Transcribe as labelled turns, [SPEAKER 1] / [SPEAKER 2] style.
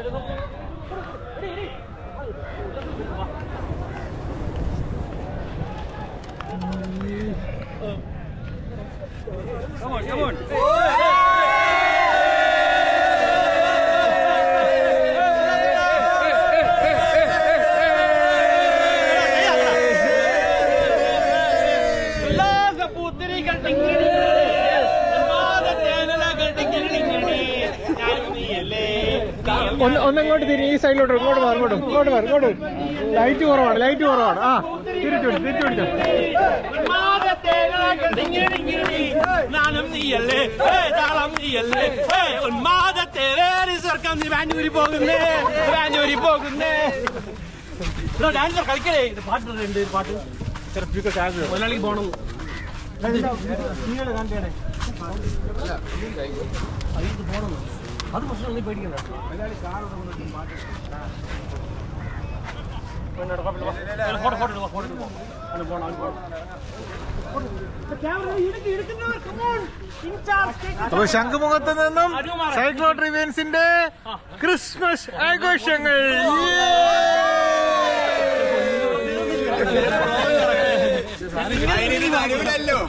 [SPEAKER 1] Come on, come on.
[SPEAKER 2] ഒന്നങ്ങോട്ട് തിരി, ഈ സൈഡിലോട്ട് ഇങ്ങോട്ട് മാറും, ഇങ്ങോട്ട് മാറും, ഇങ്ങോട്ട്. ലൈറ്റ് കുറവാണ്. ആ തിരിച്ചു പിടിച്ചോ.
[SPEAKER 3] നാണം നീയല്ലേ, താളം നീയല്ലേ, ഉന്മാദത്തേരെ സർക്കാം നീ ബാംഗ്ലൂരിൽ പോകുന്നേ. ഡാൻസർ കളിക്കലേ, പാട്ടുണ്ട്, പാട്ട് ഒരാളിക്ക് പോണം. നിങ്ങളെ കണ്ടേ അത് പോണം, അത് പ്രശ്നം നീ പേടിക്കണ്ട.
[SPEAKER 2] അപ്പൊ ശംഖുമുഖത്ത് നിന്നും സൈക്ലോട്രി ഇവന്റ്സിന്റെ ക്രിസ്മസ് ആഘോഷങ്ങൾ.
[SPEAKER 3] ല്ലോ